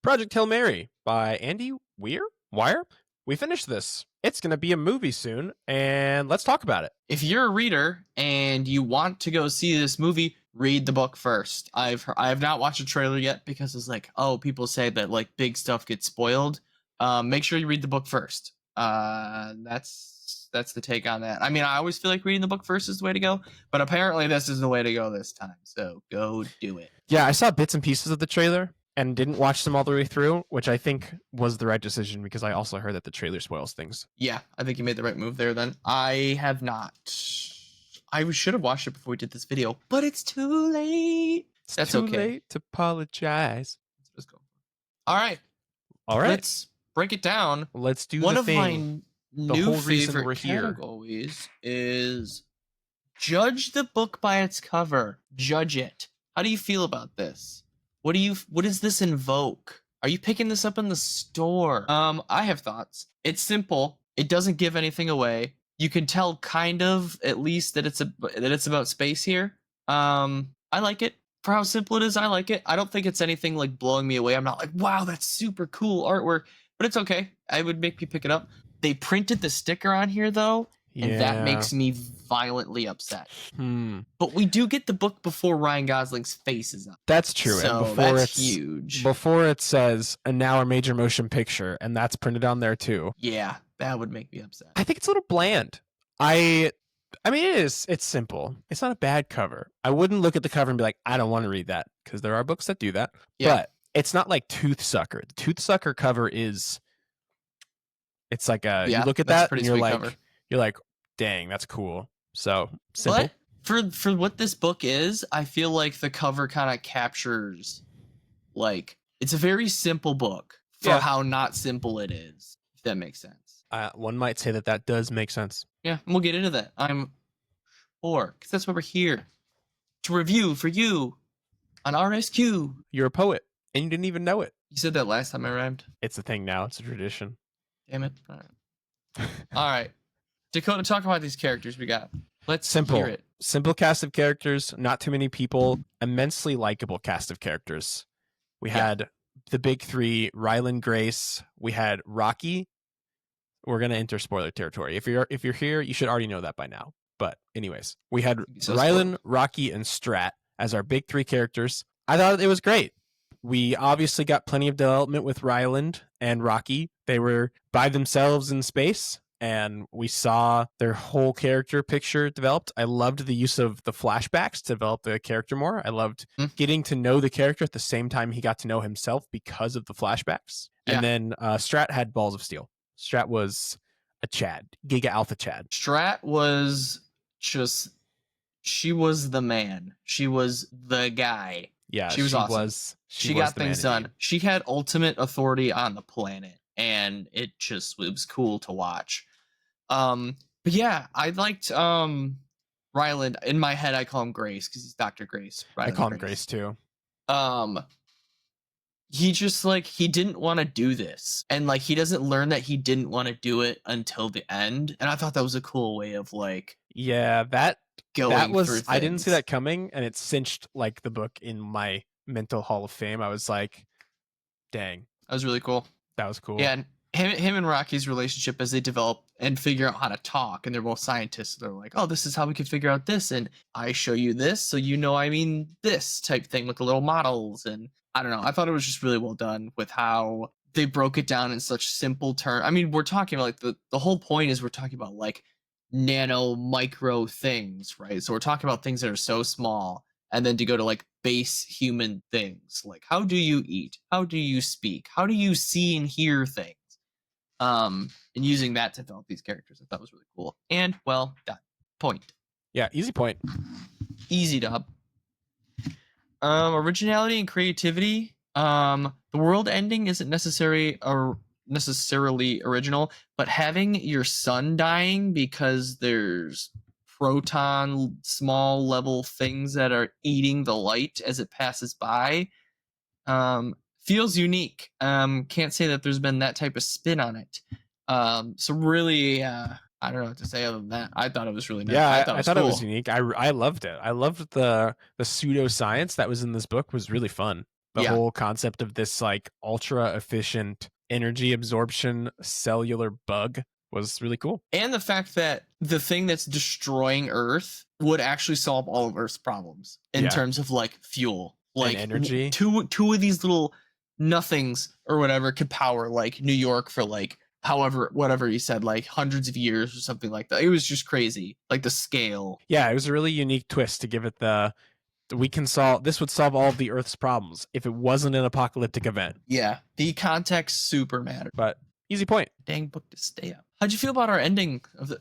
Project Hail Mary by Andy Weir? Wire? We finished this. It's going to be a movie soon, and let's talk about it. If you're a reader and you want to go see this movie, read the book first. I have not watched a trailer yet because it's like, oh, people say that like big stuff gets spoiled. Make sure you read the book first. That's the take on that. I mean, I always feel like reading the book first is the way to go, but apparently this is the way to go this time. So go do it. Yeah, I saw bits and pieces of the trailer and didn't watch them all the way through, which I think was the right decision because I also heard that the trailer spoils things. Yeah, I think you made the right move there then. I have not. I should have watched it before we did this video, but it's too late. That's too late to apologize. Let's go. All right. Let's break it down. Let's do one the of thing. my new favorite categories is judge the book by its cover. Judge it. How do you feel about this? What does this invoke? Are you picking this up in the store? I have thoughts. It's simple. It doesn't give anything away. You can tell kind of at least that it's about space here. I like it. For how simple it is, I like it. I don't think it's anything like blowing me away. I'm not like, wow, that's super cool artwork, but it's okay. I would make me pick it up. They printed the sticker on here though, and that makes me violently upset. But we do get the book before Ryan Gosling's face is up. That's true. So and before that's huge. Before it says, and now a major motion picture, and that's printed on there too. Yeah, that would make me upset. I think it's a little bland. I mean, it's simple. It's not a bad cover. I wouldn't look at the cover and be like, I don't want to read that, because there are books that do that. Yeah. But it's not like Toothsucker. The Toothsucker cover is, it's like you look at that and you're like, dang, that's cool. So simple. But for what this book is, I feel like the cover kind of captures, like, it's a very simple book for how not simple it is, if that makes sense. One might say that does make sense. Yeah, and we'll get into that. I'm for, because that's why we're here, to review for you on RSQ. You're a poet, and you didn't even know it. You said that last time I rhymed. It's a thing now. It's a tradition. Damn it. All right. All right. Dakota, talk about these characters we got. Let's hear it. Simple cast of characters, not too many people, immensely likable cast of characters. We had the big three, Ryland Grace. We had Rocky. We're going to enter spoiler territory. If you're here, you should already know that by now. But anyways, we had Ryland, Rocky, and Strat as our big three characters. I thought it was great. We obviously got plenty of development with Ryland and Rocky. They were by themselves in space, and we saw their whole character picture developed. I loved the use of the flashbacks to develop the character more. I loved getting to know the character at the same time he got to know himself because of the flashbacks. Yeah. And then Strat had balls of steel. Strat was a Chad, Giga Alpha Chad. Strat was she was the man. She was the guy. Yeah, she was awesome. She got things done. She had ultimate authority on the planet, and it was cool to watch. But yeah, I liked Ryland. In my head, I call him Grace because he's Dr. Grace. I call him Grace too. He just he didn't want to do this, and he doesn't learn that he didn't want to do it until the end. And I thought that was a cool way of going through things. I didn't see that coming, and it cinched the book in my mental hall of fame. I was like, dang, that was really cool. That was cool. Yeah, and him and Rocky's relationship as they develop and figure out how to talk, and they're both scientists. They're like, oh, this is how we could figure out this, and I show you this, so I mean this type thing with the little models. And I don't know, I thought it was just really well done with how they broke it down in such simple terms. I mean, we're talking about the whole point is we're talking about nano micro things, right? So we're talking about things that are so small, and then to go to base human things, how do you eat, how do you speak, how do you see and hear things, and using that to develop these characters. I thought was really cool and well done. Point. Yeah, easy point. Easy dub. Originality and creativity. The world ending isn't necessarily original, but having your sun dying because there's proton small level things that are eating the light as it passes by feels unique. Can't say that there's been that type of spin on it. So really I don't know what to say other than that. I thought it was really nice. Yeah, I thought it was unique. I loved it. I loved the pseudoscience that was in this book. Was really fun. The whole concept of this like ultra efficient energy absorption cellular bug was really cool. And the fact that the thing that's destroying Earth would actually solve all of Earth's problems in terms of like fuel, like and energy. Two of these little nothings or whatever could power like New York for like whatever he said, like hundreds of years or something like that. It was just crazy, like the scale. Yeah, it was a really unique twist to give it this would solve all of the Earth's problems if it wasn't an apocalyptic event. Yeah, the context super mattered. But easy point. Dang book to stay up. How'd you feel about our ending of the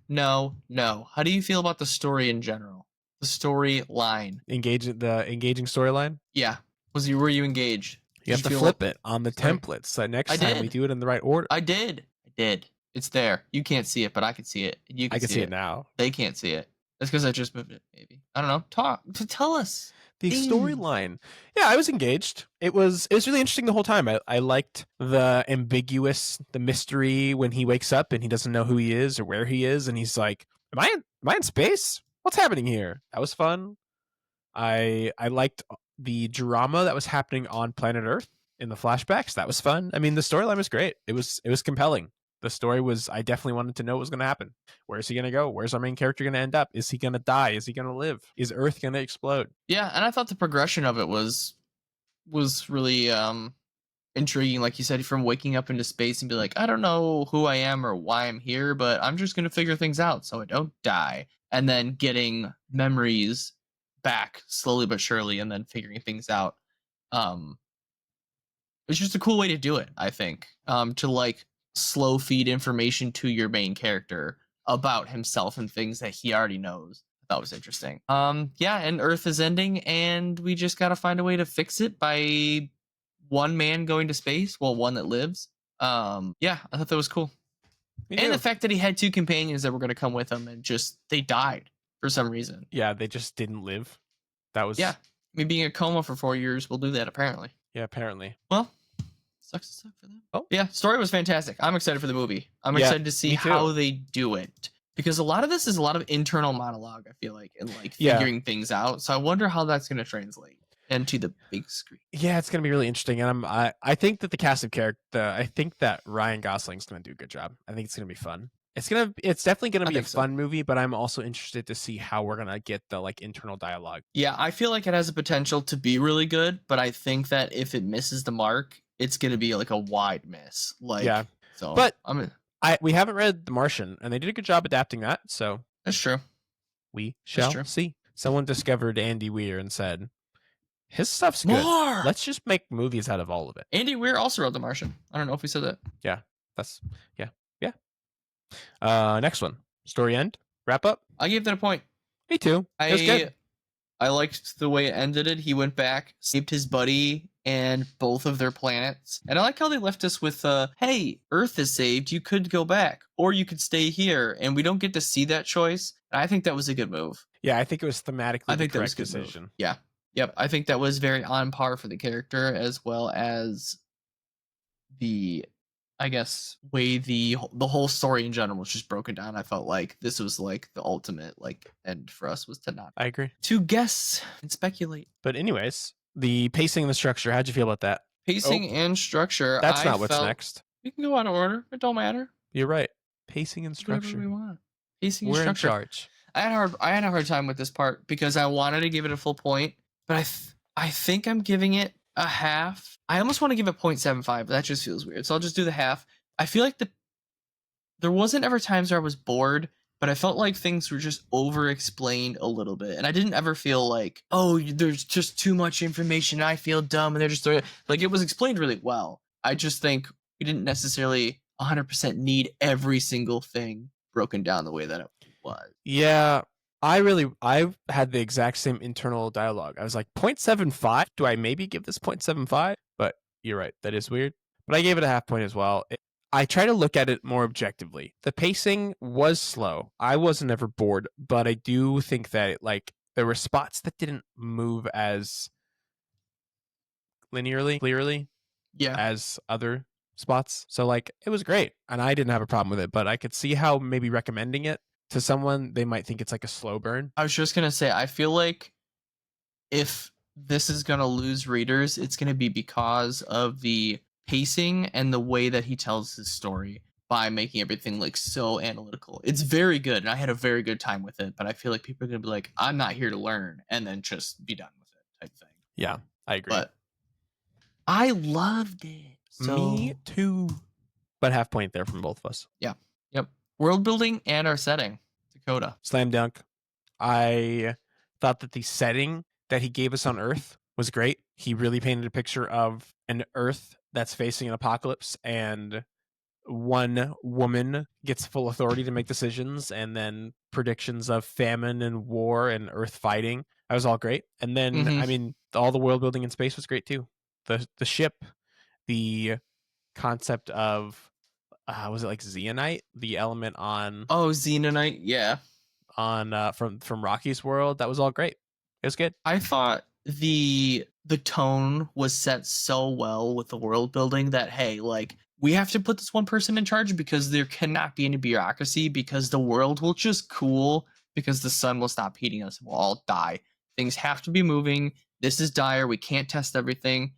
no. How do you feel about the story in general? The storyline. Engaging storyline? Yeah. Were you engaged? You have to flip it on the templates so next time we do it in the right order. I did. It's there. You can't see it, but I can see it. I can see it now. They can't see it. That's because I just moved it, maybe. I don't know. Tell us. The storyline. Yeah, I was engaged. It was really interesting the whole time. I liked the mystery when he wakes up and he doesn't know who he is or where he is, and he's like, Am I in space? What's happening here? That was fun. I liked the drama that was happening on planet Earth in the flashbacks. That was fun. I mean, the storyline was great. It was compelling. The story was, I definitely wanted to know what was going to happen. Where is he going to go? Where's our main character going to end up? Is he going to die? Is he going to live? Is Earth going to explode? Yeah, and I thought the progression of it was really intriguing. Like you said, from waking up into space and be like, I don't know who I am or why I'm here, but I'm just going to figure things out so I don't die. And then getting memories back slowly but surely and then figuring things out. It's just a cool way to do it, I think. To like slow feed information to your main character about himself and things that he already knows. I thought was interesting. Yeah, and Earth is ending and we just gotta find a way to fix it by one man going to space, well, one that lives. Yeah, I thought that was cool. And the fact that he had two companions that were gonna come with him and just they died for some reason. Yeah, they just didn't live. That was me being in a coma for 4 years will do that apparently. Yeah, apparently. Well, sucks to suck for them. Oh yeah, story was fantastic. I'm excited for the movie. I'm excited to see how they do it because a lot of this is a lot of internal monologue. I feel like and like figuring things out. So I wonder how that's going to translate into the big screen. Yeah, it's going to be really interesting, and I think that the cast of character. I think that Ryan Gosling's going to do a good job. I think it's going to be fun. It's definitely going to be a fun movie, but I'm also interested to see how we're going to get the like internal dialogue. Yeah, I feel like it has the potential to be really good, but I think that if it misses the mark, it's going to be like a wide miss. Like, yeah. So, but we haven't read The Martian, and they did a good job adapting that. So that's true. We shall see. Someone discovered Andy Weir and said, his stuff's good. Let's just make movies out of all of it. Andy Weir also wrote The Martian. I don't know if we said that. Yeah. Next one. Story end. Wrap up. I gave that a point. Me too. It was good. I liked the way it ended it. He went back, saved his buddy and both of their planets. And I like how they left us with, hey, Earth is saved. You could go back or you could stay here. And we don't get to see that choice. And I think that was a good move. Yeah, I think it was thematically the correct decision. Yeah. Yep. I think that was very on par for the character as well as the, I guess, way the whole story in general was just broken down. I felt like this was like the ultimate like end for us was to not. I agree. To guess and speculate. But anyways, the pacing and the structure, how'd you feel about that? Pacing and structure. That's not what's next. We can go out of order. It don't matter. You're right. Pacing and structure. Whatever we want. Pacing and structure. We're in charge. I had a hard time with this part because I wanted to give it a full point, but I think I'm giving it a half. I almost want to give it 0.75, but that just feels weird. So I'll just do the half. I feel like there wasn't ever times where I was bored, but I felt like things were just over-explained a little bit. And I didn't ever feel like, oh, there's just too much information. I feel dumb. And they're just like, it was explained really well. I just think we didn't necessarily 100% need every single thing broken down the way that it was. Yeah. I had the exact same internal dialogue. I was like, 0.75? Do I maybe give this 0.75? But you're right. That is weird. But I gave it a half point as well. I try to look at it more objectively. The pacing was slow. I wasn't ever bored, but I do think that there were spots that didn't move as clearly as other spots. So it was great, and I didn't have a problem with it, but I could see how maybe recommending it to someone, they might think it's like a slow burn. I was just going to say, I feel like if this is going to lose readers, it's going to be because of the pacing and the way that he tells his story by making everything like so analytical. It's very good, and I had a very good time with it, but I feel like people are going to be like, I'm not here to learn, and then just be done with it type thing. Yeah, I agree. But I loved it. So, me too. But half point there from both of us. Yeah. Yep. World building and our setting. Dakota. Slam dunk. I thought that the setting that he gave us on Earth was great. He really painted a picture of an Earth that's facing an apocalypse, and one woman gets full authority to make decisions, and then predictions of famine and war and Earth fighting. That was all great. And then, I mean, all the world building in space was great too. The ship, the concept of was it like Zeonite, the element on Xenonite, yeah, on from Rocky's world, that was all great. It was good. I thought the tone was set so well with the world building that, hey, like, we have to put this one person in charge because there cannot be any bureaucracy, because the world will just cool because the sun will stop heating us and we'll all die. Things have to be moving. This is dire. We can't test everything.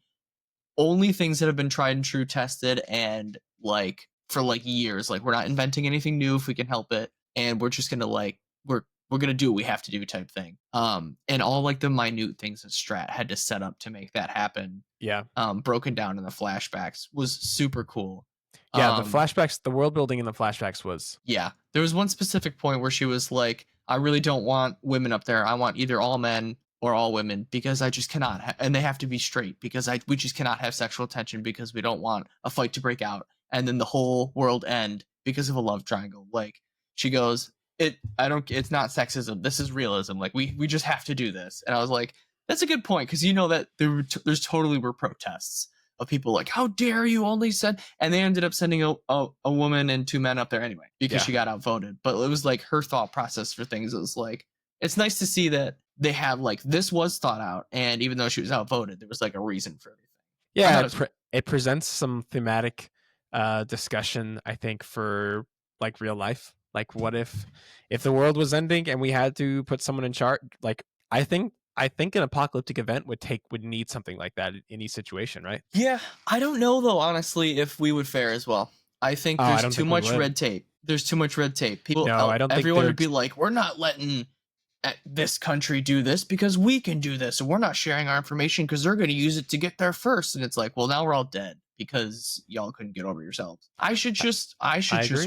Only things that have been tried and true tested, and like for like years. Like, we're not inventing anything new if we can help it, and we're just gonna like we're gonna do what we have to do type thing. And all like the minute things that Strat had to set up to make that happen. Yeah. Broken down in the flashbacks was super cool. Yeah, the flashbacks, the world building in the flashbacks was. Yeah, there was one specific point where she was like, "I really don't want women up there. I want either all men or all women, because I just cannot, and they have to be straight, because we just cannot have sexual tension, because we don't want a fight to break out and then the whole world end because of a love triangle." Like, she goes, it's not sexism, this is realism. Like, we just have to do this. And I was like, that's a good point, because you know that there's totally were protests of people like, how dare you only send, and they ended up sending a woman and 2 men up there anyway because she got outvoted. But it was like her thought process for things. It was like, it's nice to see that they have like, this was thought out, and even though she was outvoted, there was like a reason for everything. Yeah, it presents some thematic discussion, I think, for like real life. Like, what if the world was ending and we had to put someone in charge? Like, I think an apocalyptic event would need something like that in each situation, right? Yeah, I don't know though, honestly, if we would fare as well. I think there's too much red tape. There's too much red tape. People, no, I don't think everyone would be like, we're not letting this country do this because we can do this, and we're not sharing our information because they're going to use it to get there first. And it's like, well, now we're all dead because y'all couldn't get over yourselves. I should just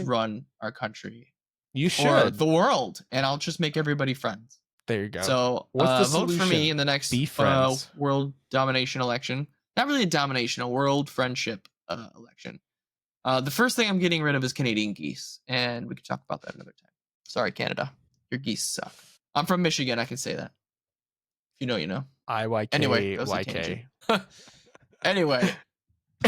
run our country. You should. Or the world, and I'll just make everybody friends. There you go. So vote for me in the next world domination election. Not really a domination, a world friendship election. The first thing I'm getting rid of is Canadian geese, and we can talk about that another time. Sorry, Canada. Your geese suck. I'm from Michigan. I can say that. If you know, you know. IYK. Anyway, YK. Anyway.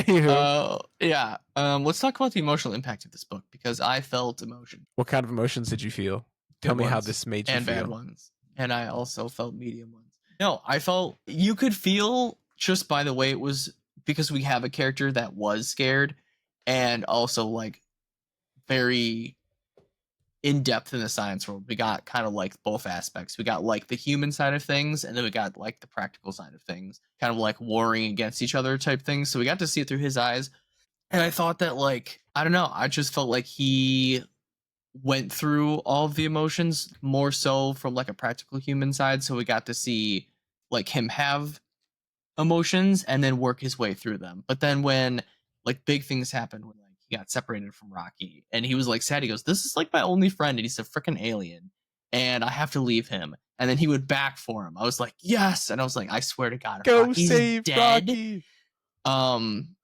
Yeah. Let's talk about the emotional impact of this book, because I felt emotion. What kind of emotions did you feel? Tell me how this made you and feel. And bad ones. And I also felt medium ones. No, I felt, you could feel just by the way it was, because we have a character that was scared and also like very in depth in the science world. We got kind of like both aspects. We got like the human side of things, and then we got like the practical side of things, kind of like warring against each other type things. So we got to see it through his eyes. And I thought that, like, I don't know, I just felt like he went through all of the emotions more so from like a practical human side. So we got to see like him have emotions and then work his way through them. But then when like big things happened, when like he got separated from Rocky and he was like sad, he goes, this is like my only friend and he's a freaking alien and I have to leave him. And then he would back for him. I was like, yes. And I was like, I swear to God, go Rocky's save dead. Rocky.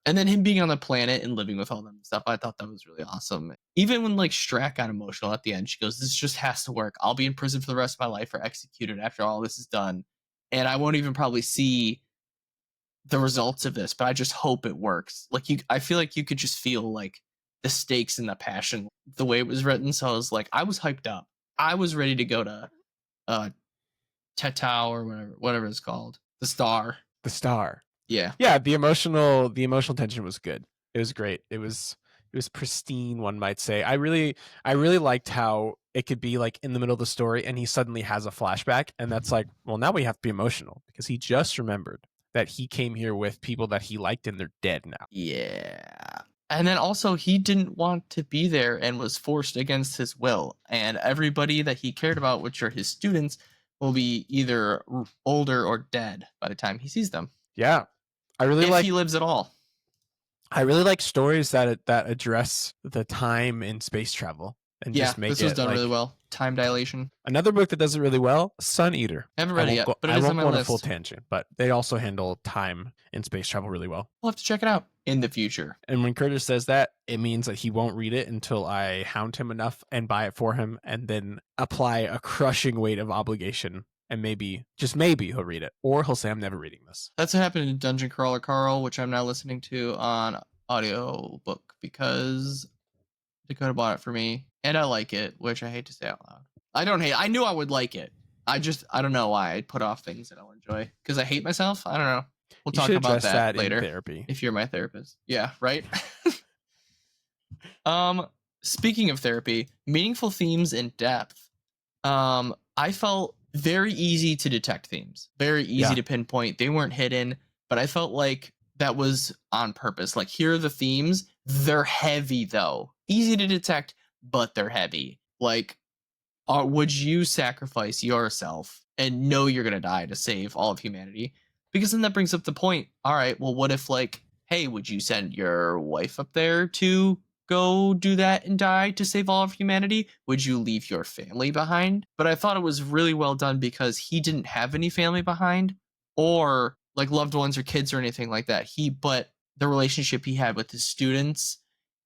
And then him being on the planet and living with all them stuff, I thought that was really awesome. Even when like Strat got emotional at the end, she goes, this just has to work. I'll be in prison for the rest of my life or executed after all this is done. And I won't even probably see the results of this, but I just hope it works. Like, I feel like you could just feel like the stakes and the passion, the way it was written. So I was like, I was hyped up. I was ready to go to Tetao or whatever it's called. The Star. Yeah. Yeah, the emotional tension was good. It was great. It was pristine, one might say. I really liked how it could be like in the middle of the story and he suddenly has a flashback, and that's like, well, now we have to be emotional because he just remembered that he came here with people that he liked and they're dead now. Yeah. And then also he didn't want to be there and was forced against his will. And everybody that he cared about, which are his students, will be either older or dead by the time he sees them. Yeah. If he lives at all. I really like stories that address the time in space travel and just make it. This was done really well. Time dilation. Another book that does it really well, Sun Eater. I haven't read it yet, but it is on my list. I won't go on a full tangent, but they also handle time in space travel really well. We'll have to check it out in the future. And when Curtis says that, it means that he won't read it until I hound him enough and buy it for him and then apply a crushing weight of obligation. And maybe, just maybe, he'll read it. Or he'll say, I'm never reading this. That's what happened in Dungeon Crawler Carl, which I'm now listening to on audiobook because Dakota bought it for me. And I like it, which I hate to say out loud. I knew I would like it. I don't know why I put off things that I'll enjoy. Because I hate myself? I don't know. We'll talk about that later. In therapy. If you're my therapist. Yeah, right? Speaking of therapy, meaningful themes in depth. I felt very easy to detect themes. Very easy to pinpoint. They weren't hidden, but I felt like that was on purpose. Like, here are the themes. They're heavy, though. Easy to detect, but they're heavy. Like, would you sacrifice yourself and know you're going to die to save all of humanity? Because then that brings up the point. All right, well, what if, like, hey, would you send your wife up there to go do that and die to save all of humanity? Would you leave your family behind? But I thought it was really well done because he didn't have any family behind or like loved ones or kids or anything like that. But the relationship he had with his students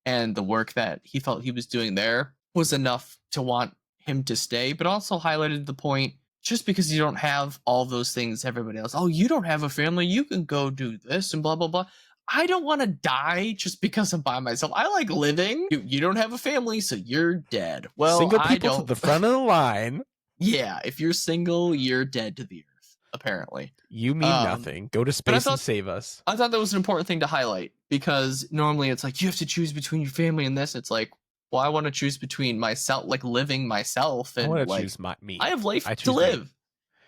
and the work that he felt he was doing there was enough to want him to stay, but also highlighted the point, just because you don't have all those things everybody else, oh, you don't have a family, you can go do this and blah, blah, blah. I don't want to die just because I'm by myself. I like living. You don't have a family, so you're dead. Well, single people to the front of the line. Yeah, if you're single, you're dead to the earth, apparently. You mean nothing. Go to space and save us. I thought that was an important thing to highlight because normally it's like, you have to choose between your family and this. It's like, well, I want to choose between myself, like living myself. And I want to choose me. I have life to live. Me.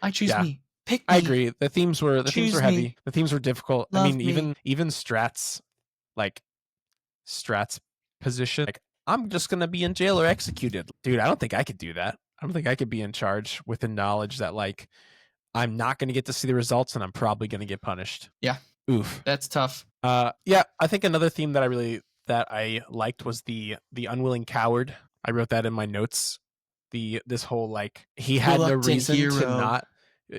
I choose me. Pick me. I agree. The themes were heavy. The themes were difficult. Love I mean, even Strat's position. Like, I'm just gonna be in jail or executed. Dude, I don't think I could do that. I don't think I could be in charge with the knowledge that like I'm not gonna get to see the results and I'm probably gonna get punished. Yeah. Oof. That's tough. Yeah, I think another theme that I liked was the unwilling coward. I wrote that in my notes. This whole like he had no reason to not.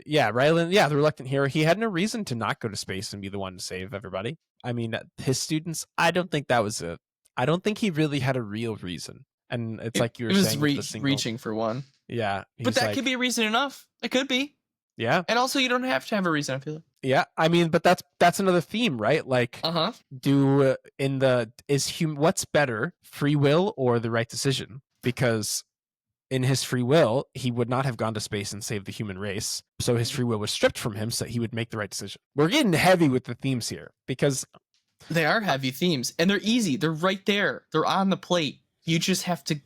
Yeah, Ryland. Yeah, the reluctant hero. He had no reason to not go to space and be the one to save everybody. I mean, his students. I don't think he really had a real reason. And it's like you were saying, it was reaching for one. Yeah, but that could be a reason enough. It could be. Yeah, and also you don't have to have a reason. I feel like. Yeah, I mean, but that's another theme, right? Like, what's better, free will or the right decision? Because in his free will, he would not have gone to space and saved the human race. So his free will was stripped from him, so he would make the right decision. We're getting heavy with the themes here because they are heavy themes, and they're easy. They're right there. They're on the plate. You just have to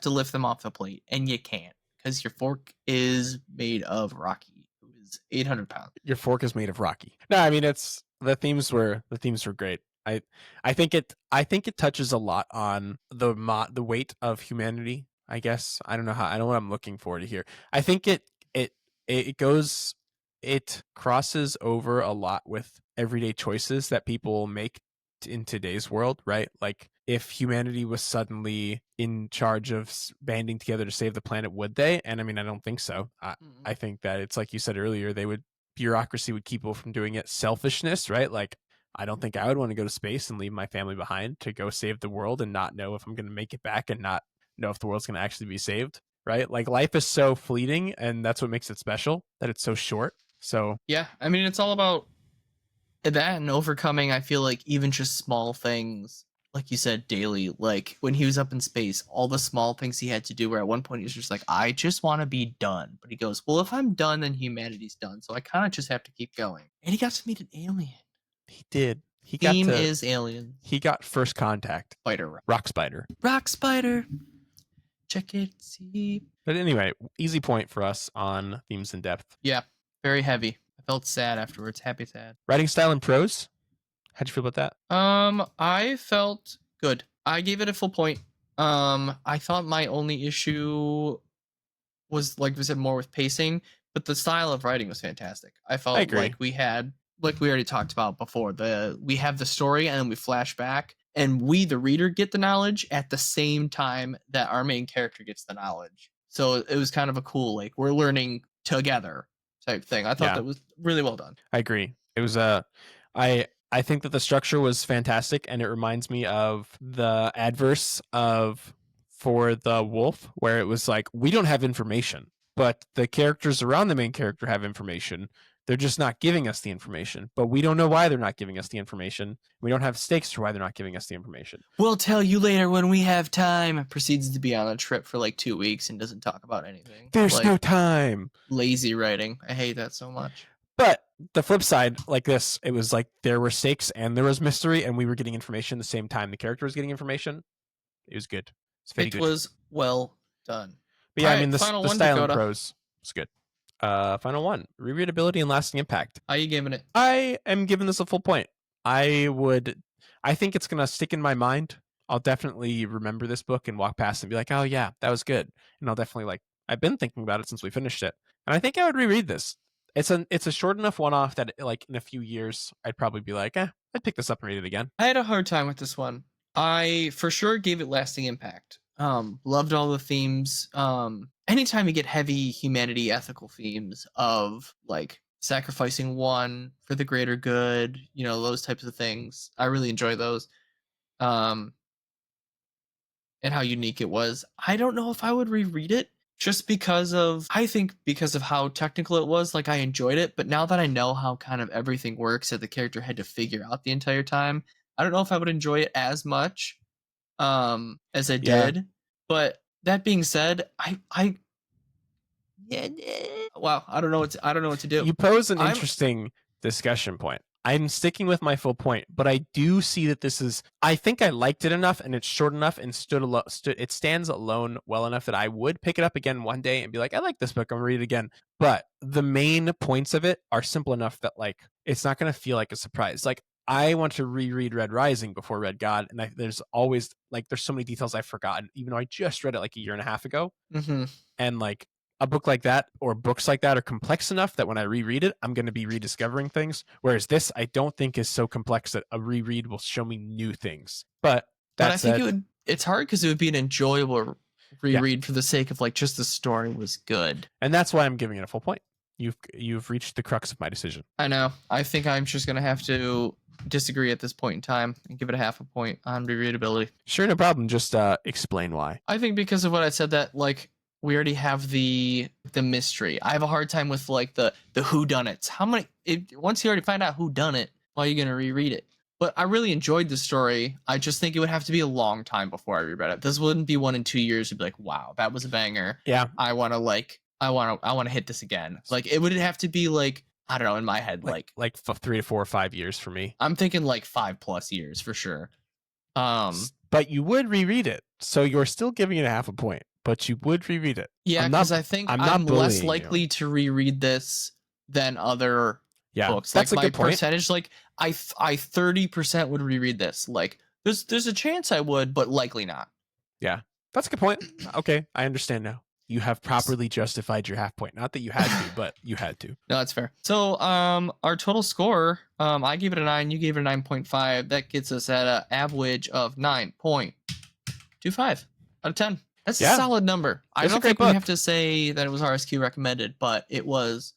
lift them off the plate, and you can't because your fork is made of Rocky, who is 800 pounds. Your fork is made of Rocky. No, I mean the themes were great. I think it touches a lot on the weight of humanity. I guess I don't know what I'm looking for to here. I think it crosses over a lot with everyday choices that people make in today's world, right? Like if humanity was suddenly in charge of banding together to save the planet, would they? And I mean, I don't think so. I think that it's like you said earlier, bureaucracy would keep people from doing it. Selfishness, right? Like I don't think I would want to go to space and leave my family behind to go save the world and not know if I'm going to make it back and not know if the world's going to actually be saved, right? Like life is so fleeting and that's what makes it special, that it's so short. So yeah, I mean, it's all about that and overcoming, I feel like, even just small things, like you said, daily, like when he was up in space, all the small things he had to do, where at one point he was just like, I just want to be done. But he goes, well, if I'm done, then humanity's done. So I kind of just have to keep going. And he got to meet an alien. He did. Theme is alien. He got first contact. Spider. Rock spider. Rock spider. Check it, see. But anyway, easy point for us on themes and depth. Yeah, very heavy. I felt sad afterwards. Happy sad. Writing style and prose. How'd you feel about that? I felt good. I gave it a full point. I thought my only issue was, like we said, more with pacing, but the style of writing was fantastic. I felt like we had, like we already talked about before, we have the story and then we flash back, and we, the reader, get the knowledge at the same time that our main character gets the knowledge. So it was kind of a cool, like, we're learning together type thing. I thought that was really well done. I agree. It was I think that the structure was fantastic, and it reminds me of the adverse of For the Wolf, where it was like, we don't have information, but the characters around the main character have information. They're just not giving us the information, but we don't know why they're not giving us the information. We don't have stakes for why they're not giving us the information. We'll tell you later when we have time. Proceeds to be on a trip for like 2 weeks and doesn't talk about anything. There's like, no time. Lazy writing. I hate that so much. But the flip side, like this, it was like there were stakes and there was mystery, and we were getting information the same time the character was getting information. It was good. It was well done. But yeah, I mean, the style and prose was good. Final one, rereadability and lasting impact. How are you giving it? I am giving this a full point. I think it's going to stick in my mind. I'll definitely remember this book and walk past and be like, oh yeah, that was good. And I'll definitely I've been thinking about it since we finished it. And I think I would reread this. It's a short enough one-off that like in a few years, I'd probably be like, I'd pick this up and read it again. I had a hard time with this one. I for sure gave it lasting impact. Loved all the themes. Anytime you get heavy humanity, ethical themes of like sacrificing one for the greater good, those types of things, I really enjoy those. And how unique it was. I don't know if I would reread it just because of how technical it was. Like, I enjoyed it, but now that I know how kind of everything works that the character had to figure out the entire time, I don't know if I would enjoy it as much as I did. But that being said, wow, I don't know what to do. You pose an interesting discussion point. I'm sticking with my full point, but I do see that I think I liked it enough, and it's short enough, and it stands alone well enough that I would pick it up again one day and be like, I like this book, I'm gonna read it again. But the main points of it are simple enough that like it's not gonna feel like a surprise. Like, I want to reread Red Rising before Red God, and there's always there's so many details I've forgotten, even though I just read it like a year and a half ago. Mm-hmm. And like a book like that or books like that are complex enough that when I reread it, I'm going to be rediscovering things. Whereas this, I don't think is so complex that a reread will show me new things. But I think it's hard because it would be an enjoyable reread for the sake of like just the story was good. And that's why I'm giving it a full point. You've reached the crux of my decision. I know. I think I'm just going to have to disagree at this point in time and give it a half a point on rereadability. Sure, no problem. Just explain why. I think because of what I said, that like we already have the mystery. I have a hard time with like the whodunits. Once you already find out who done it, why are you gonna reread it? But I really enjoyed the story. I just think it would have to be a long time before I reread it. This wouldn't be 1 in 2 years to be like, wow, that was a banger. Yeah. I want to hit this again. Like, it would have to be like, I don't know, in my head, like 3 to 4 or 5 years for me. I'm thinking like 5+ years for sure. But you would reread it, so you're still giving it a half a point. But you would reread it. Yeah, because I think I'm less likely to reread this than other books. That's like a good point. Percentage, like I 30% would reread this. Like there's a chance I would, but likely not. Yeah, that's a good point. Okay, I understand now. You have properly justified your half point. Not that you had to, but you had to. No, that's fair. So our total score, I gave it a 9. You gave it a 9.5. That gets us at an average of 9.25 out of 10. That's a solid number. I don't think we have to say that it was RSQ recommended, but it was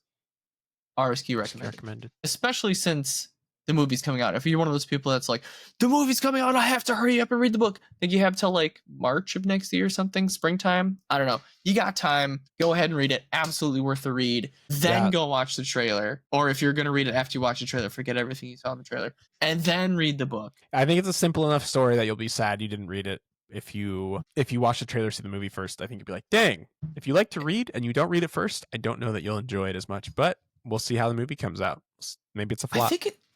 RSQ recommended. Especially since the movie's coming out. If you're one of those people that's like, the movie's coming out, I have to hurry up and read the book. I think you have till like March of next year or something, springtime. I don't know. You got time. Go ahead and read it. Absolutely worth the read. Then go watch the trailer. Or if you're going to read it after you watch the trailer, forget everything you saw in the trailer. And then read the book. I think it's a simple enough story that you'll be sad you didn't read it. If you watch the trailer, see the movie first, I think you'd be like, dang, if you like to read and you don't read it first, I don't know that you'll enjoy it as much, but we'll see how the movie comes out. Maybe it's a flop.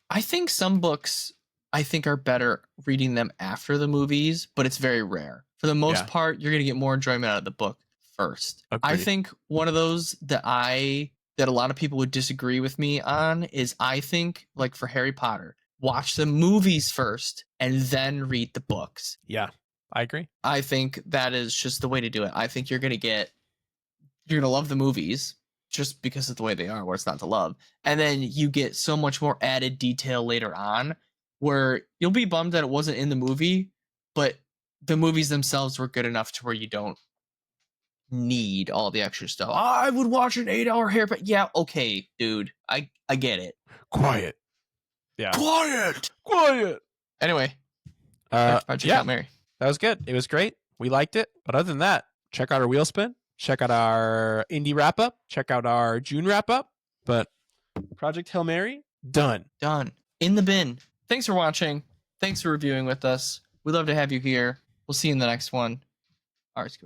I think some books are better reading them after the movies, but it's very rare. For the most part, you're going to get more enjoyment out of the book first. Agreed. I think one of those that a lot of people would disagree with me on is, I think, like for Harry Potter, watch the movies first and then read the books. Yeah, I agree. I think that is just the way to do it. I think you're going to love the movies just because of the way they are, what's not to love. And then you get so much more added detail later on where you'll be bummed that it wasn't in the movie, but the movies themselves were good enough to where you don't need all the extra stuff. I would watch an 8-hour hair, but yeah, okay, dude. I get it. Quiet. Yeah. Quiet. Anyway. Project Hail Mary. That was good. It was great. We liked it. But other than that, check out our wheel spin. Check out our indie wrap up. Check out our June wrap up. But Project Hail Mary, done. In the bin. Thanks for watching. Thanks for reviewing with us. We'd love to have you here. We'll see you in the next one. RSQ.